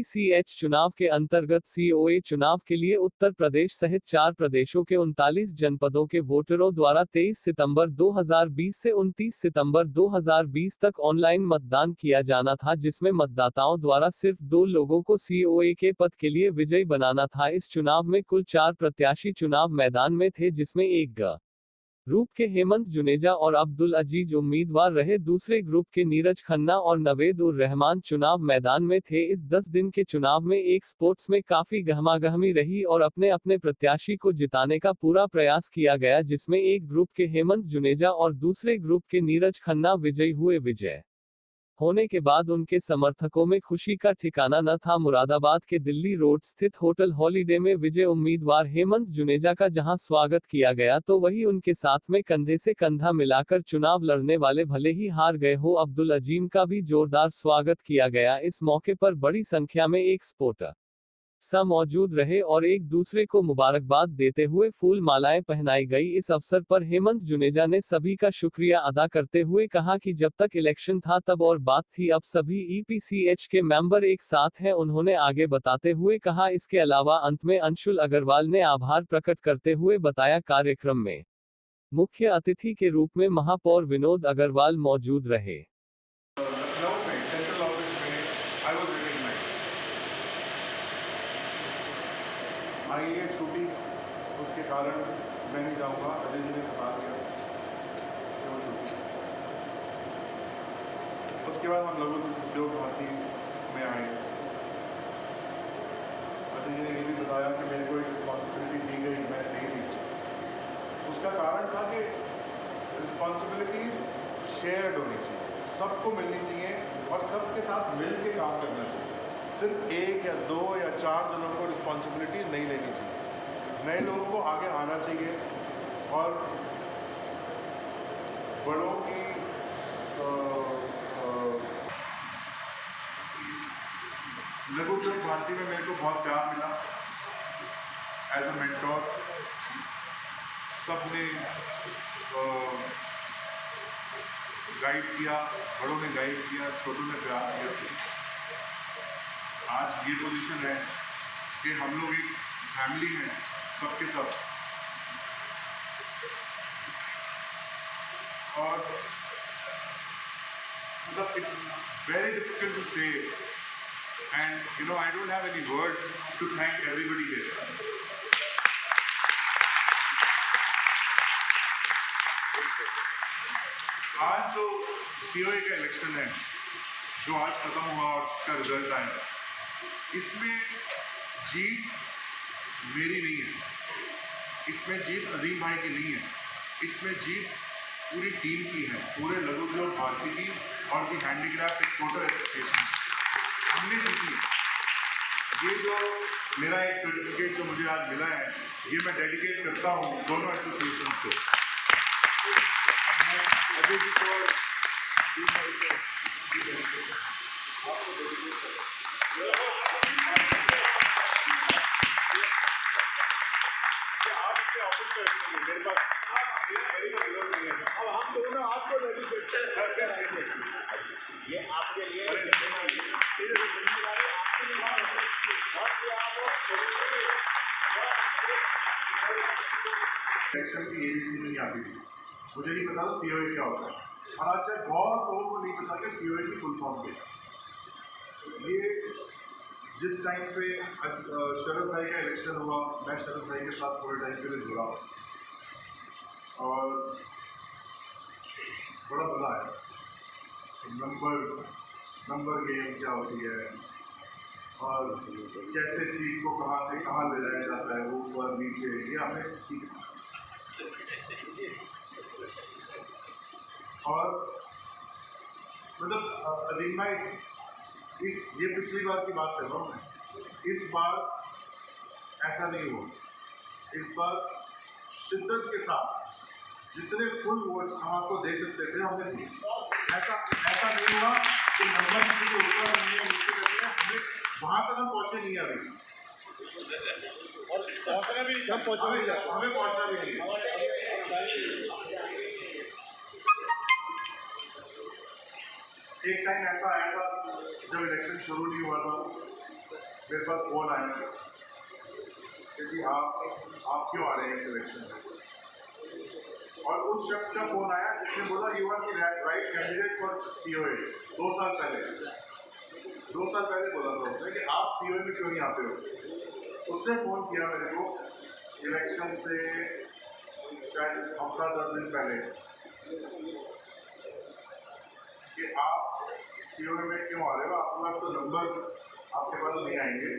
EPCH चुनाव के अंतर्गत सीओए चुनाव के लिए उत्तर प्रदेश सहित 4 प्रदेशों के 39 जनपदों के वोटरों द्वारा 23 सितंबर 2020 से 29 सितंबर 2020 तक ऑनलाइन मतदान किया जाना था, जिसमें मतदाताओं द्वारा सिर्फ 2 लोगों को सीओए के पद के लिए विजयी बनाना था। इस चुनाव में कुल 4 प्रत्याशी चुनाव मैदान में थे, जिसमें एक ग्रुप के हेमंत जुनेजा और अब्दुल अजीज उम्मीदवार रहे। दूसरे ग्रुप के नीरज खन्ना और नवेद उर रहमान चुनाव मैदान में थे। इस 10 दिन के चुनाव में एक स्पोर्ट्स में काफी गहमागहमी रही और अपने अपने प्रत्याशी को जिताने का पूरा प्रयास किया गया, जिसमें एक ग्रुप के हेमंत जुनेजा और दूसरे ग्रुप के नीरज खन्ना विजयी हुए। विजय होने के बाद उनके समर्थकों में खुशी का ठिकाना न था। मुरादाबाद के दिल्ली रोड स्थित होटल हॉलिडे में विजय उम्मीदवार हेमंत जुनेजा का जहां स्वागत किया गया, तो वहीं उनके साथ में कंधे से कंधा मिलाकर चुनाव लड़ने वाले भले ही हार गए हो अब्दुल अजीम का भी जोरदार स्वागत किया गया। इस मौके पर बड़ी संख्या में एक सपोर्टर मौजूद रहे और एक दूसरे को मुबारकबाद देते हुए फूल मालाएं पहनाई गई। इस अवसर पर हेमंत जुनेजा ने सभी का शुक्रिया अदा करते हुए कहा कि जब तक इलेक्शन था तब और बात थी, अब सभी ईपीसीएच के मेंबर एक साथ हैं। उन्होंने आगे बताते हुए कहा, इसके अलावा अंत में अंशुल अग्रवाल ने आभार प्रकट करते हुए बताया, कार्यक्रम में मुख्य अतिथि के रूप में महापौर विनोद अग्रवाल मौजूद रहे। आई है छुट्टी, उसके कारण मैं नहीं जाऊँगा। अजय जी ने बता दिया कि वो छुट्टी। उसके बाद हम लोगों उद्योग भारती में आए। अजय जी ने ये भी बताया कि मेरे को एक रिस्पॉन्सिबिलिटी दी गई, मैं नहीं दी। उसका कारण था कि रिस्पॉन्सिबिलिटीज़ शेयर्ड होनी चाहिए, सबको मिलनी चाहिए और सबके साथ मिल के काम करना चाहिए। सिर्फ 1 या 2 या 4 जनों को रिस्पॉन्सिबिलिटी नहीं लेनी चाहिए। नए लोगों को आगे आना चाहिए और बड़ों की लघु उद्योग भारती में मेरे को बहुत प्यार मिला एज अ मेंटोर। सबने गाइड किया, बड़ों ने गाइड किया, छोटों ने प्यार किया। आज ये पोजीशन है कि हम लोग एक फैमिली हैं, सबके सब। और मतलब it's very difficult to say and you know I don't have any words to thank everybody here. आज जो सीओए का इलेक्शन है, जो आज खत्म हुआ और इसका रिजल्ट आया, इसमें जीत मेरी नहीं है, इसमें जीत अजीम भाई की नहीं है, इसमें जीत पूरी टीम की है, पूरे लघु उद्योग भारती की और दी हैंडीक्राफ्ट एक्सपोर्टर एसोसिएशन हमने जीती। ये जो मेरा एक सर्टिफिकेट जो मुझे आज मिला है, ये मैं डेडिकेट करता हूँ दोनों एसोसिएशन को। अजय जी को अब हम दोनों आपको डेडिकेट ये आपके लिए इलेक्शन की एबीसी नहीं आती थी, मुझे नहीं पता था सीओए क्या होता है। और आज शायद बहुत लोगों को नहीं पता कि सीओए की फुल फॉर्म क्या है। ये जिस टाइम पे शरद भाई का इलेक्शन हुआ, मैं शरद भाई के साथ थोड़े टाइम के लिए जुड़ा और बड़ा मज़ा आया। नंबर गेम क्या होती है और कैसे सीट को कहाँ से कहाँ ले जाया जाता है, ऊपर नीचे, ये हमें सीखना। और मतलब अजीम भाई, ये पिछली बार की बात कर रहा हूँ मैं, इस बार ऐसा नहीं हुआ। इस बार शिद्दत के साथ जितने फुल वोट्स हम आपको दे सकते थे हमने दिए। ऐसा नहीं हुआ कि नंबर किसी के ऊपर नहीं है, नीचे नहीं है, हमें वहाँ तक हम पहुँचे नहीं है अभी, और पहुँचना भी हमें पहुँचना भी नहीं है। एक टाइम ऐसा आया था जब इलेक्शन शुरू नहीं हुआ था, मेरे पास फ़ोन आया कि जी आप क्यों आ रहे हैं सिलेक्शन में, और उस शख्स का फ़ोन आया जिसने बोला you are the right candidate for COA 2 साल पहले बोला था उसने कि आप COA में क्यों नहीं आते हो। उसने फ़ोन किया मेरे को इलेक्शन से शायद हफ्ता 10 दिन पहले कि आप COA में क्यों आ रहे हो, आपके पास तो नंबर्स आपके पास नहीं आएंगे,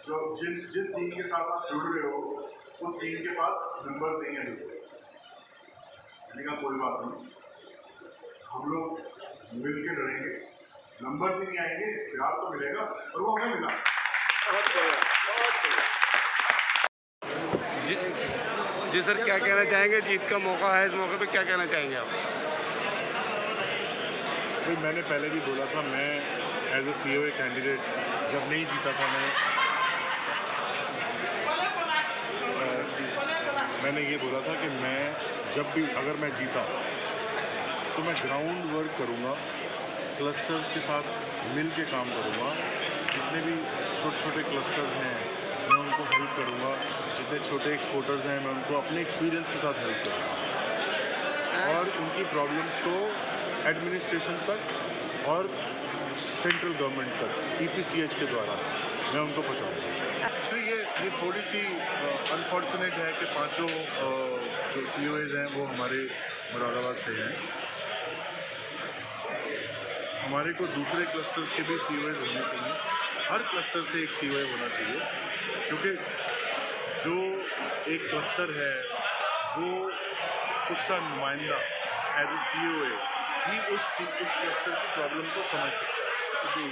जो जिस टीम के साथ आप जुड़ रहे हो उस टीम के पास नंबर नहीं है। मैंने कहा कोई बात नहीं, हम लोग मिल के लड़ेंगे, नंबर भी नहीं आएंगे, प्यार तो मिलेगा, और वो हमें मिला। जी सर, क्या कहना चाहेंगे? जीत का मौका है, इस मौके पे क्या कहना चाहेंगे आप? भाई मैंने पहले भी बोला था, मैं एज ए COA कैंडिडेट जब नहीं जीता था, मैंने ये बोला था कि मैं जब भी अगर मैं जीता तो मैं ग्राउंड वर्क करूँगा, क्लस्टर्स के साथ मिल के काम करूँगा, जितने भी छोटे छोटे क्लस्टर्स हैं मैं उनको हेल्प करूँगा, जितने छोटे एक्सपोर्टर्स हैं मैं उनको अपने एक्सपीरियंस के साथ हेल्प करूँगा, और उनकी प्रॉब्लम्स को एडमिनिस्ट्रेशन तक और सेंट्रल गवर्नमेंट तक EPCH के द्वारा मैं उनको पहुँचाऊँगा। एक्चुअली ये थोड़ी सी अनफॉर्चुनेट है कि पांचों जो COAs हैं वो हमारे मुरादाबाद से हैं। हमारे को दूसरे क्लस्टर्स के भी COAs होने चाहिए, हर क्लस्टर से एक COA होना चाहिए, क्योंकि जो एक क्लस्टर है वो उसका नुमाइंदा एज ए COA ही उस क्लस्टर की प्रॉब्लम को समझ सकता है।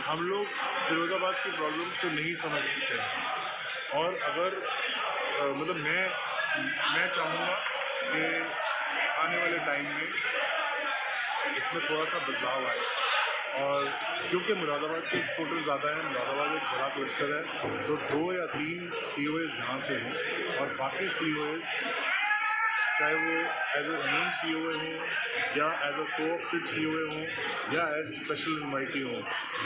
हम लोग फिरोजाबाद की प्रॉब्लम को नहीं समझ सकते हैं, और अगर मतलब मैं चाहूँगा कि आने वाले टाइम में इसमें थोड़ा सा बदलाव आए, और क्योंकि मुरादाबाद के एक्सपोर्टर ज़्यादा हैं, मुरादाबाद एक बड़ा क्लस्टर है, तो 2 या 3 COAs यहाँ से हैं, और बाकी COAs चाहे वो एज ए मेन COA हो या एज अ कोऑप्टेड COA हो या एज स्पेशल इनवाइटी हो,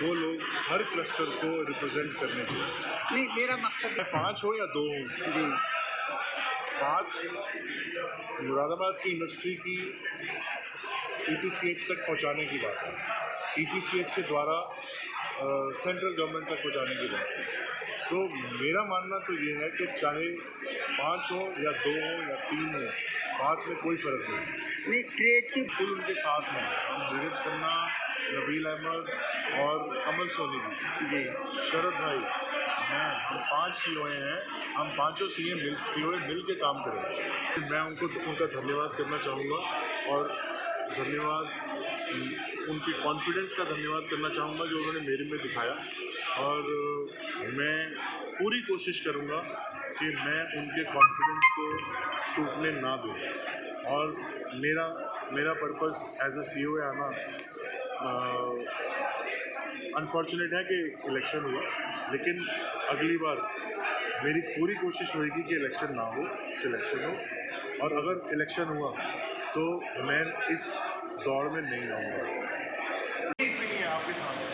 वो लोग हर क्लस्टर को रिप्रेजेंट करने चाहिए। नहीं, मेरा मकसद है 5 हो या 2 हो, जी बात मुरादाबाद की इंडस्ट्री की EPCH तक पहुंचाने की बात है, EPCH के द्वारा सेंट्रल गवर्नमेंट तक पहुंचाने की बात है। तो मेरा मानना तो ये है कि चाहे 5 हो या 2 हो या 3 हो, बात में कोई फ़र्क नहीं। क्रिएटिव फुल उनके साथ हैं, हम नीरज खन्ना, नबील अहमद और कमल सोनी जी, शरद भाई, हम 5 COA हैं, हम पाँचों COA मिल के काम करेंगे। मैं उनका धन्यवाद करना चाहूँगा, और धन्यवाद उनकी कॉन्फिडेंस का धन्यवाद करना चाहूँगा जो उन्होंने मेरे में दिखाया, और मैं पूरी कोशिश करूँगा कि मैं उनके कॉन्फिडेंस को टूटने ना दूँ, और मेरा पर्पस एज ए COA आना अनफॉर्चुनेट है कि इलेक्शन हुआ, लेकिन अगली बार मेरी पूरी कोशिश होगी कि इलेक्शन ना हो, सिलेक्शन हो, और अगर इलेक्शन हुआ तो मैं इस दौड़ में नहीं आऊँगा। आपके सामने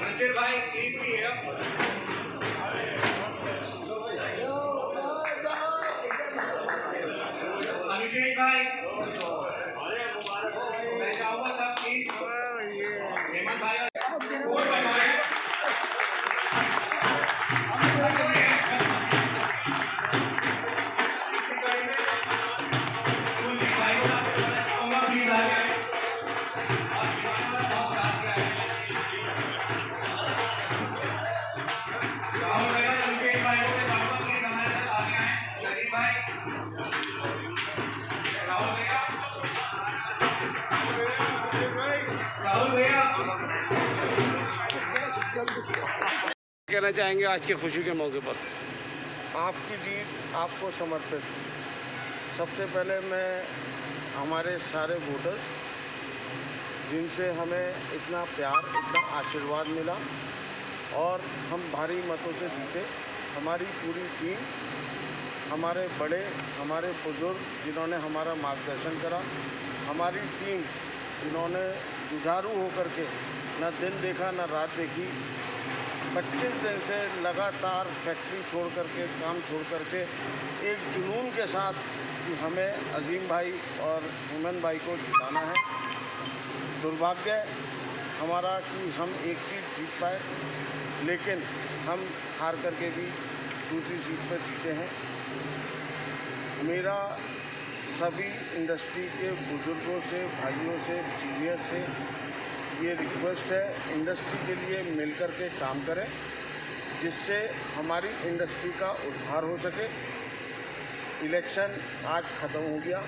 Ranjit bhai, please be here. अनुशेष भाई, मैं चाहूँगा सब प्लीज, हेमंत भाई कहना चाहेंगे आज के खुशी के मौके पर? आपकी जीत आपको समर्पित। सबसे पहले मैं हमारे सारे वोटर्स जिनसे हमें इतना प्यार, इतना आशीर्वाद मिला और हम भारी मतों से जीते, हमारी पूरी टीम, हमारे बड़े, हमारे बुजुर्ग जिन्होंने हमारा मार्गदर्शन करा, हमारी टीम जिन्होंने जुझारू होकर के न दिन देखा न रात देखी, 25 दिन से लगातार फैक्ट्री छोड़ करके, काम छोड़ करके एक जुनून के साथ कि हमें अजीम भाई और हेमंत भाई को जिताना है। दुर्भाग्य हमारा कि हम एक सीट जीत पाए, लेकिन हम हार करके भी दूसरी सीट पर जीते हैं। मेरा सभी इंडस्ट्री के बुज़ुर्गों से, भाइयों से, सीनियर से ये रिक्वेस्ट है, इंडस्ट्री के लिए मिलकर के काम करें, जिससे हमारी इंडस्ट्री का उद्धार हो सके। इलेक्शन आज ख़त्म हो गया,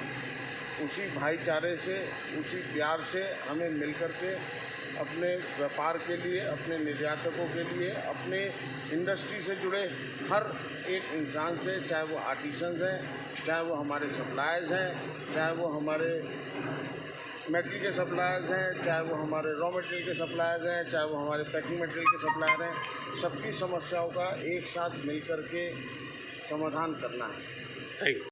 उसी भाईचारे से, उसी प्यार से हमें मिलकर के अपने व्यापार के लिए, अपने निर्यातकों के लिए, अपने इंडस्ट्री से जुड़े हर एक इंसान से, चाहे वो आर्टिसंस हैं, चाहे वो हमारे सप्लायर्स हैं, चाहे वो हमारे मेटल के सप्लायर्स हैं, चाहे वो हमारे रॉ मटेरियल के सप्लायर्स हैं, चाहे वो हमारे पैकिंग मटेरियल के सप्लायर हैं, सबकी समस्याओं का एक साथ मिलकर के समाधान करना है। Thank you.